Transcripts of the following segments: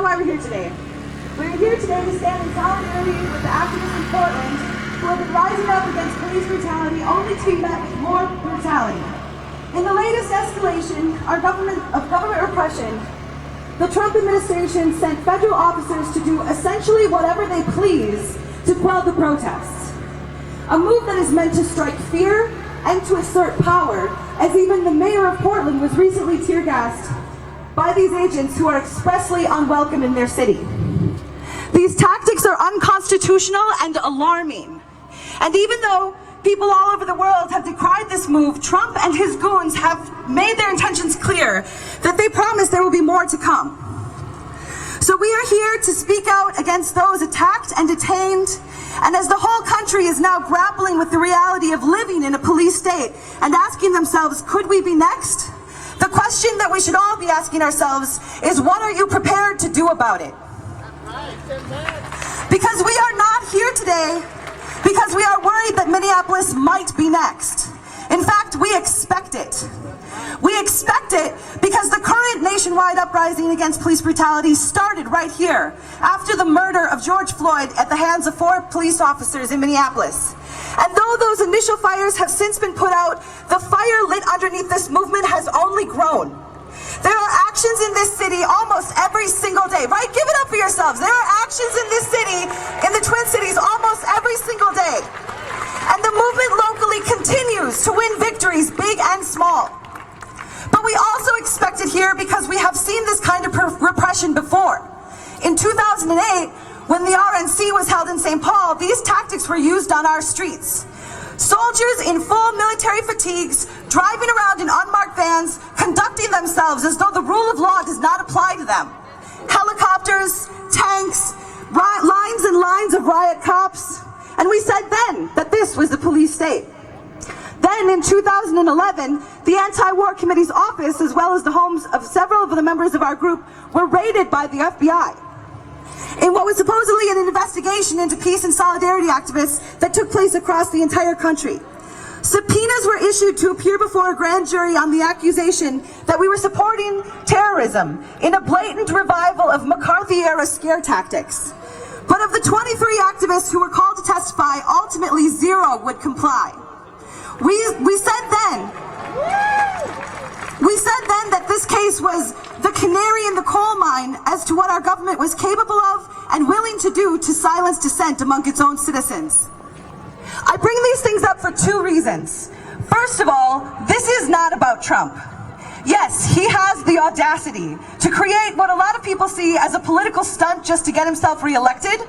know why we're here today. We're here today to stand in solidarity with the activists in Portland who have been rising up against police brutality only to be met with more brutality. In the latest escalation of government repression, the Trump administration sent federal officers to do essentially whatever they please to quell the protests. A move that is meant to strike fear and to assert power, as even the mayor of Portland was recently tear-gassed by these agents who are expressly unwelcome in their city. These tactics are unconstitutional and alarming. And even though people all over the world have decried this move, Trump and his goons have made their intentions clear, that they promise there will be more to come. So we are here to speak out against those attacked and detained, and as the whole country is now grappling with the reality of living in a police state and asking themselves, could we be next? The question that we should all be asking ourselves is, what are you prepared to do about it? Because we are not here today because we are worried that Minneapolis might be next. In fact, we expect it. We expect it because the current nationwide uprising against police brutality started right here after the murder of George Floyd at the hands of 4 police officers in Minneapolis. And though those initial fires have since been put out, the fire lit underneath this movement has only grown. There are actions in this city almost every single day, right? Give it up for yourselves. There are actions in this city, in the Twin Cities, almost every single day. And the movement locally continues to win victories, big and small. But we also expect it here because we have seen this kind of repression before. In 2008, when the RNC was held in St. Paul, these tactics were used on our streets. Soldiers in full military fatigues, driving around in unmarked vans, conducting themselves as though the rule of law does not apply to them. Helicopters, tanks, lines and lines of riot cops. And we said then that this was the police state. Then in 2011, the Anti-War Committee's office, as well as the homes of several of the members of our group, were raided by the FBI in what was supposedly an investigation into peace and solidarity activists that took place across the entire country. Subpoenas were issued to appear before a grand jury on the accusation that we were supporting terrorism in a blatant revival of McCarthy-era scare tactics. But of the 23 activists who were called to testify, ultimately 0 would comply. We said then that this case was the canary in the coal mine as to what our government was capable of and willing to do to silence dissent among its own citizens. I bring these things up for 2 reasons. First of all, this is not about Trump. Yes, he has the audacity to create what a lot of people see as a political stunt just to get himself reelected.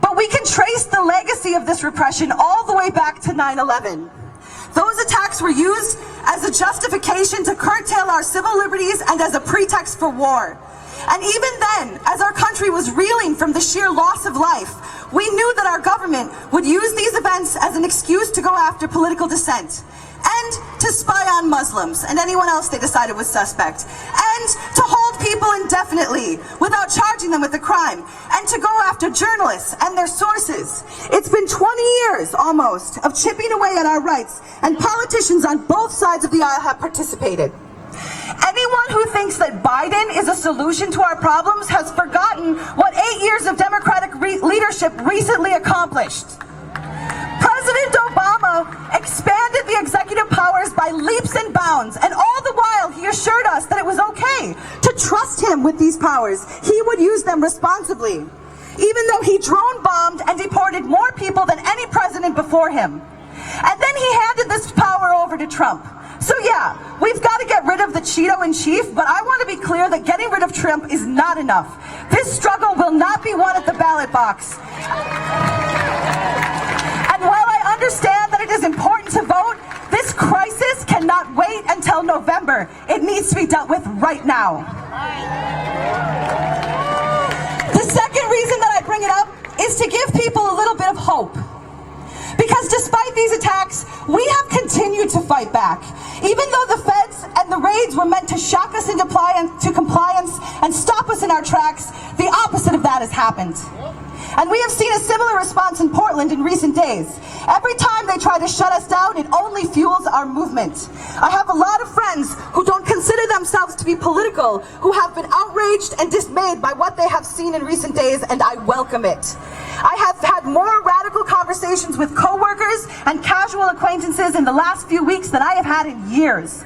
But we can trace the legacy of this repression all the way back to 9/11. Those attacks were used as a justification to curtail our civil liberties and as a pretext for war. And even then, as our country was reeling from the sheer loss of life, we knew that our government would use these events as an excuse to go after political dissent, and to spy on Muslims and anyone else they decided was suspect, and to hold people indefinitely without charging them with a crime, and to go after journalists and their sources. It's been 20 years almost of chipping away at our rights, and politicians on both sides of the aisle have participated. Anyone who thinks that Biden is a solution to our problems has forgotten what 8 years of Democratic leadership recently accomplished. President Obama expanded the executive powers by leaps and bounds, and all the while he assured us that it was okay to trust him with these powers. He would use them responsibly, even though he drone bombed and deported more people than any president before him. And then he handed this power over to Trump. So yeah, we've got to get rid of the Cheeto-in-chief, but I want to be clear that getting rid of Trump is not enough. This struggle will not be won at the ballot box. And while I understand that it is important to vote, this crisis cannot wait until November. It needs to be dealt with right now. The second reason that I bring it up is to give people a little bit of hope. Because despite these attacks, we have continued to fight back. Even though the feds and the raids were meant to shock us into compliance and stop us in our tracks, the opposite of that has happened. And we have seen a similar response in Portland in recent days. Every time they try to shut us down, it only fuels our movement. I have a lot of friends who don't consider themselves to be political, who have been outraged and dismayed by what they have seen in recent days, and I welcome it. I have had more radical conversations with coworkers and casual acquaintances in the last few weeks than I have had in years.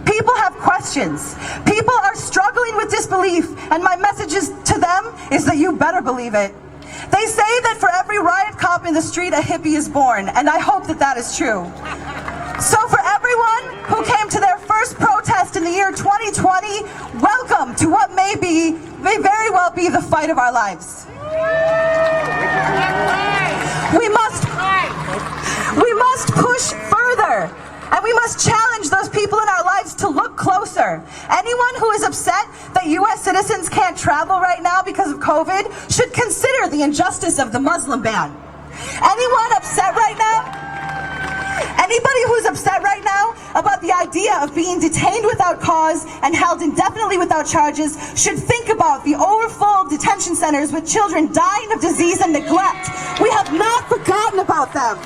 People have questions. People are struggling with disbelief, and my message to them is that you better believe it. They say that for every riot cop in the street, a hippie is born, and I hope that that is true. So for everyone who came to their first protest in the year 2020, welcome to what may very well be the fight of our lives. We must push further, and we must challenge those people in our lives to look closer. Anyone who is upset that U.S. citizens can't travel right now because of COVID should consider the injustice of the Muslim ban. Anyone upset right now? Anybody who's upset right now about the idea of being detained without cause and held indefinitely without charges should think about the overfull detention centers with children dying of disease and neglect. We have not forgotten about them.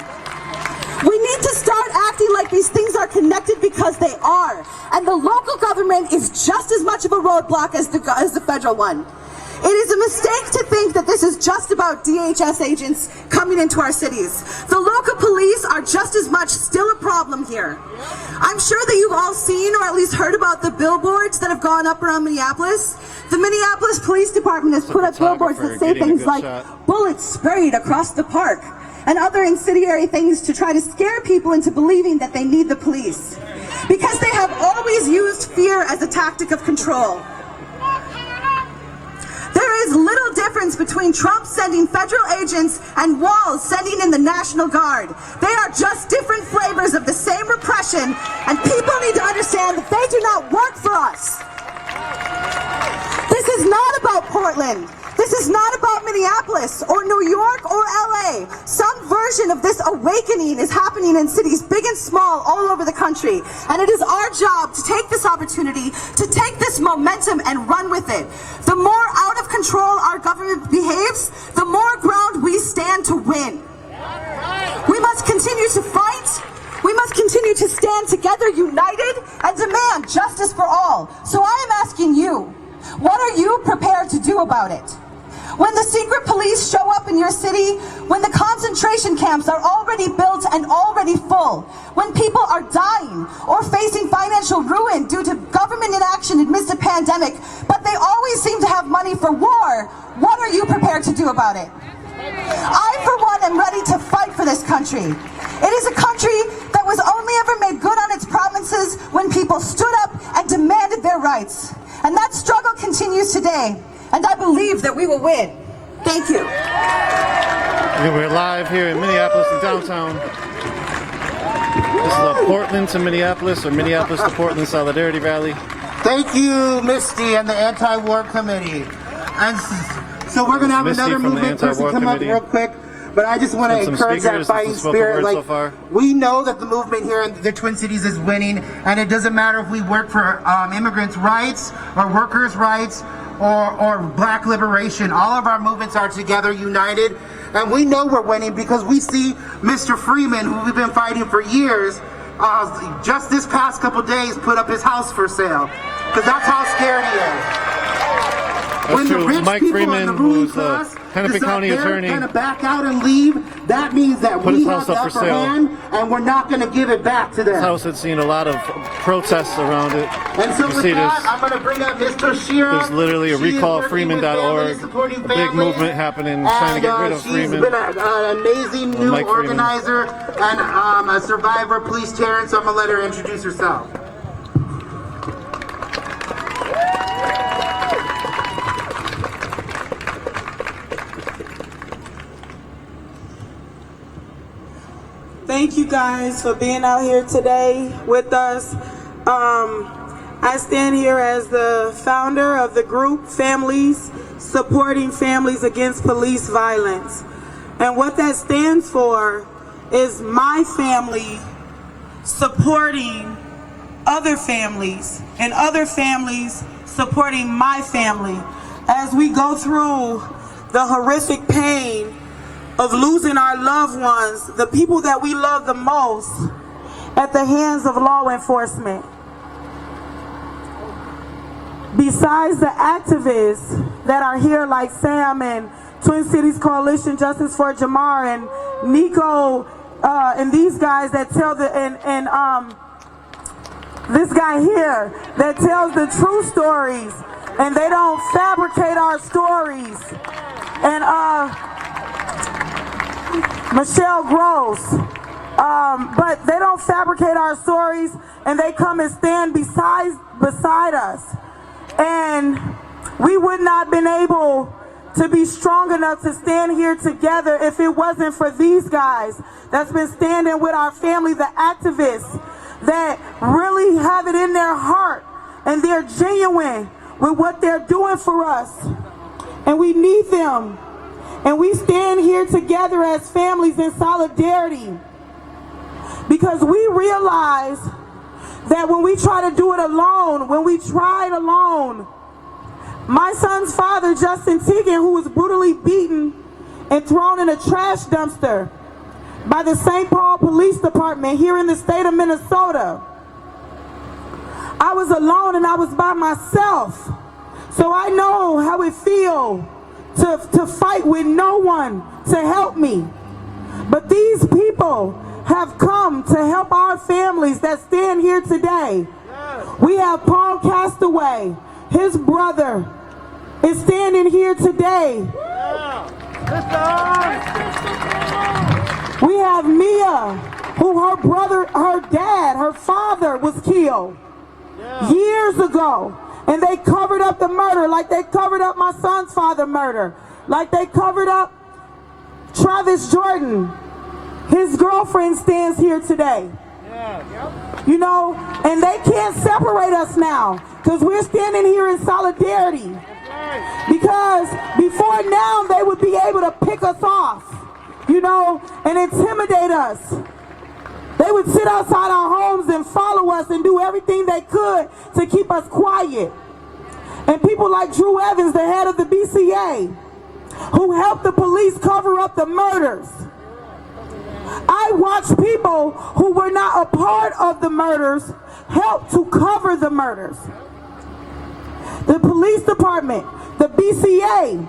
We need to start acting like these things are connected, because they are. And the local government is just as much of a roadblock as the federal one. It is a mistake to think that this is just about DHS agents coming into our cities. The local police are just as much still a problem here. I'm sure that you've all seen or at least heard about the billboards that have gone up around Minneapolis. The Minneapolis Police Department has put up billboards that say things like bullets sprayed across the park and other incendiary things to try to scare people into believing that they need the police, because they have always used fear as a tactic of control. There is little difference between Trump sending federal agents and Walz sending in the National Guard. They are just different flavors of the same repression, and people need to understand that they do not work for us. This is not about Portland. This is not about Minneapolis or New York or LA. Some version of this awakening is happening in cities big and small all over the country. And it is our job to take this opportunity, to take this momentum and run with it. The more out of control our government behaves, the more ground we stand to win. We must continue to fight. We must continue to stand together, united, and demand justice for all. So I am asking you, what are you prepared to do about it? When the secret police show up in your city, when the concentration camps are already built and already full, when people are dying or facing financial ruin due to government inaction amidst a pandemic, but they always seem to have money for war, what are you prepared to do about it? I, for one, am ready to fight for this country. It is a country that was only ever made good on its promises when people stood up and demanded their rights. And that struggle continues today. And I believe that we will win. Thank you. We're live here in Minneapolis and downtown. This is a Portland to Minneapolis, or Minneapolis to Portland solidarity rally. Thank you, Misty, and the Anti-War Committee. And so we're going to have another movement person come up real quick. But I just want to encourage that fighting spirit. Like, we know that the movement here in the Twin Cities is winning, and it doesn't matter if we work for immigrants' rights or workers' rights or black liberation. All of our movements are together, united, and we know we're winning because we see Mr. Freeman, who we've been fighting for years, just this past couple days put up his house for sale, because that's how scared he is. When the rich Mike people Freeman, in the ruling class Hennepin County attorney, kind of back out and leave, that means that we have the upper hand, and we're not going to give it back to them. This house had seen a lot of protests around it. And so with that, I'm going to bring up Mr. Shira. There's literally a recallfreeman.org, a big movement happening, trying to get rid of Freeman. She's been an amazing new organizer and a survivor police Taryn, so I'm going to let her introduce herself. Thank you guys for being out here today with us. I stand here as the founder of the group Families Supporting Families Against Police Violence. And what that stands for is my family supporting other families and other families supporting my family as we go through the horrific pain of losing our loved ones, the people that we love the most, at the hands of law enforcement. Besides the activists that are here like Sam and Twin Cities Coalition Justice for Jamar and Nico and these guys that tell the this guy here that tells the true stories and they don't fabricate our stories, and Michelle Gross, but they don't fabricate our stories and they come and stand beside us, and we would not have been able to be strong enough to stand here together if it wasn't for these guys that's been standing with our family, the activists that really have it in their heart and they're genuine with what they're doing for us. And we need them. And we stand here together as families in solidarity because we realize that when we try to do it alone, when we tried alone, my son's father, Justin Teagan, who was brutally beaten and thrown in a trash dumpster by the St. Paul Police Department here in the state of Minnesota. I was alone and I was by myself. So I know how it feels to fight with no one to help me. But these people have come to help our families that stand here today. We have Paul Castaway, his brother, is standing here today. We have Mia, who her brother, her dad, her father was killed years ago. And they covered up the murder like they covered up my son's father murder. Like they covered up Travis Jordan. His girlfriend stands here today. You know, and they can't separate us now because we're standing here in solidarity. Because before now they would be able to pick us off, you know, and intimidate us. They would sit outside our homes and follow us and do everything they could to keep us quiet. And people like Drew Evans, the head of the BCA, who helped the police cover up the murders. I watched people who were not a part of the murders help to cover the murders. The police department, the BCA,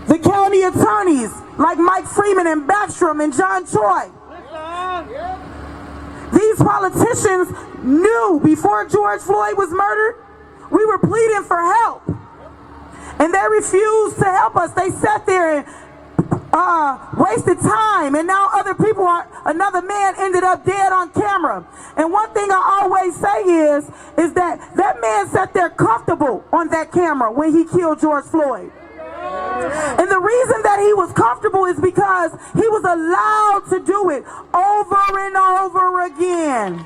the county attorneys like Mike Freeman and Backstrom and John Troy. These politicians knew before George Floyd was murdered, we were pleading for help. And they refused to help us. They sat there and wasted time, and now other people another man ended up dead on camera. And one thing I always say is that that man sat there comfortable on that camera when he killed George Floyd. And the reason that he was comfortable is because he was allowed to do it over and over again.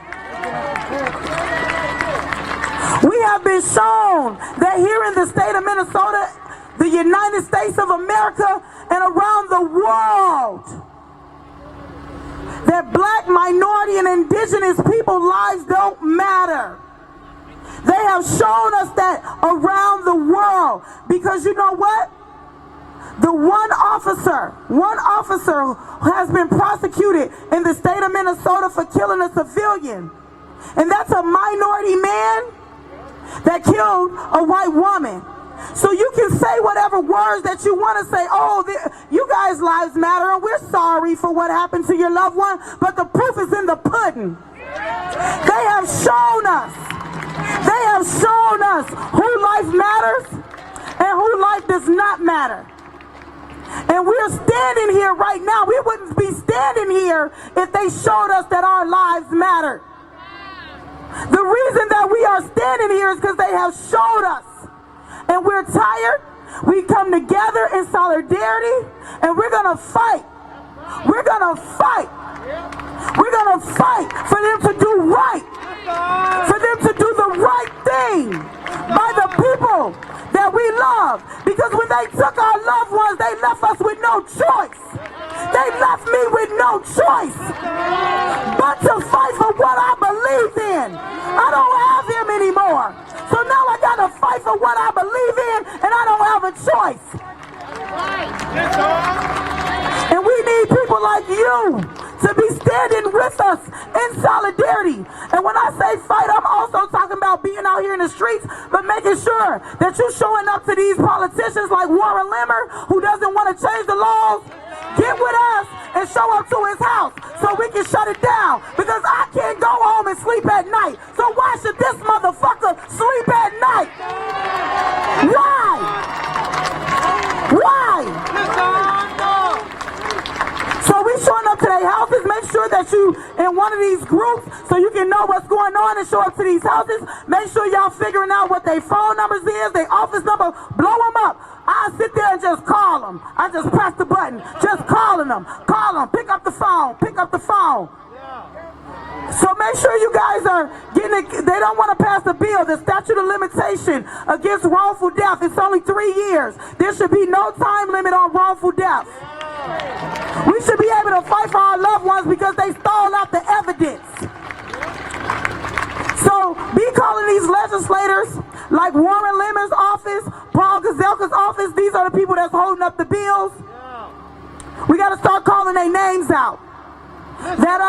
We have been shown that here in the state of Minnesota, the United States of America, and around the world, that black, minority, and indigenous people's lives don't matter. They have shown us that around the world. Because you know what? The one officer has been prosecuted in the state of Minnesota for killing a civilian. And that's a minority man that killed a white woman. So you can say whatever words that you want to say. Oh, you guys' lives matter, and we're sorry for what happened to your loved one. But the proof is in the pudding. They have shown us. They have shown us who life matters and who life does not matter. And we're standing here right now. We wouldn't be standing here if they showed us that our lives matter. The reason that we are standing here is because they have showed us. And we're tired. We come together in solidarity, and we're going to fight. We're going to fight. We're going to fight for them to do right. For them to do the right thing by the people that we love. Because when they took our loved ones, they left us with no choice. They left me with no choice but to fight for what I believed in. I don't have him anymore. So now I got to fight for what I believe in, and I don't have a choice. you to be standing with us in solidarity. And when I say fight, I'm also talking about being out here in the streets, but making sure that you're showing up to these politicians like Warren Limmer, who doesn't want to change the laws. Get with us and show up to his house so we can shut it down, because I can't go home and sleep at night. So why should this motherfucker sleep at night? Why? Why? So we showing up to their houses. Make sure that you in one of these groups so you can know what's going on and show up to these houses. Make sure y'all figuring out what their phone numbers is, their office number. Blow them up. I sit there and just call them. I just press the button, just calling them. Call them. Pick up the phone. Pick up the phone. So make sure you guys are getting it. They don't want to pass the bill. The statute of limitation against wrongful death, it's only 3 years. There should be no time limit on wrongful death. We should be able to fight for our loved ones because they stole out the evidence. So be calling these legislators like Warren Limmer's office, Paul Gazelka's office. These are the people that's holding up the bills. We got to start calling their names out. That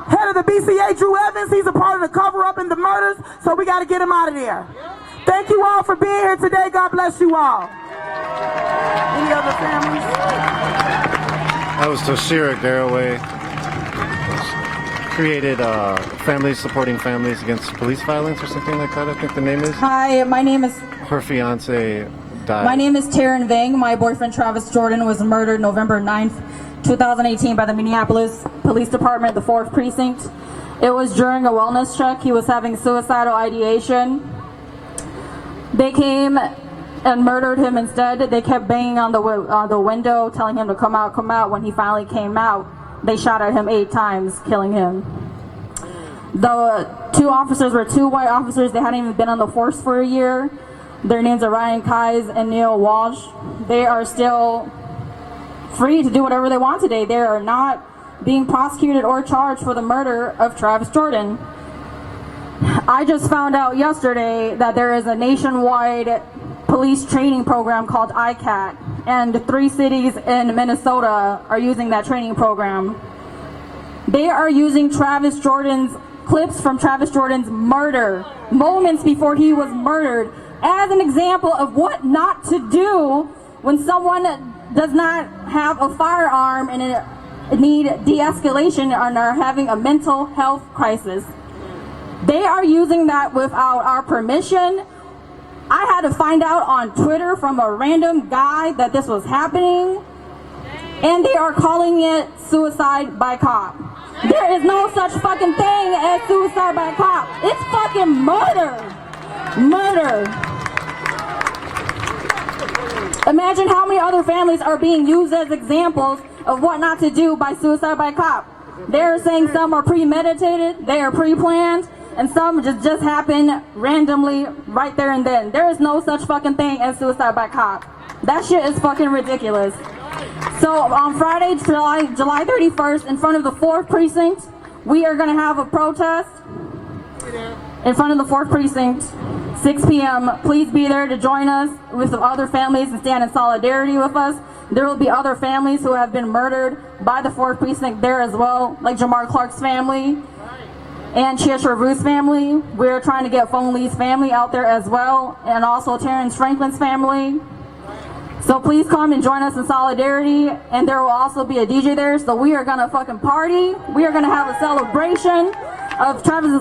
head of the BCA, Drew Evans, he's a part of the cover-up in the murders, so we got to get him out of there. Thank you all for being here today. God bless you all. Any other families? That was Toshira Garraway. Created Families Supporting Families Against Police Violence or something like that, I think the name is. Hi, my name is... Her fiance died. My name is Taryn Vang. My boyfriend Travis Jordan was murdered November 9th, 2018 by the Minneapolis Police Department, the 4th Precinct. It was during a wellness check. He was having suicidal ideation. They came and murdered him instead. They kept banging on the window, telling him to come out, come out. When he finally came out, they shot at him 8 times, killing him. The 2 officers were 2 white officers. They hadn't even been on the force for a year. Their names are Ryan Kais and Neil Walsh. They are still free to do whatever they want today. They are not being prosecuted or charged for the murder of Travis Jordan. I just found out yesterday that there is a nationwide police training program called ICAT, and 3 cities in Minnesota are using that training program. They are using Travis Jordan's clips from Travis Jordan's murder, moments before he was murdered, as an example of what not to do when someone does not have a firearm and need de-escalation and are having a mental health crisis. They are using that without our permission. I had to find out on Twitter from a random guy that this was happening, and they are calling it suicide by cop. There is no such fucking thing as suicide by cop. It's fucking murder. Murder. Imagine how many other families are being used as examples of what not to do by suicide by cop. They're saying some are premeditated, they are pre-planned, and some just happen randomly right there and then. There is no such fucking thing as suicide by cop. That shit is fucking ridiculous. So on Friday, July 31st, in front of the 4th Precinct, we are going to have a protest in front of the 4th Precinct, 6 p.m. Please be there to join us with some other families and stand in solidarity with us. There will be other families who have been murdered by the 4th Precinct there as well, like Jamar Clark's family and Cheshire Ruth's family. We're trying to get Phone Lee's family out there as well, and also Terrence Franklin's family. So please come and join us in solidarity, and there will also be a DJ there, so we are gonna fucking party. We are gonna have a celebration of Travis's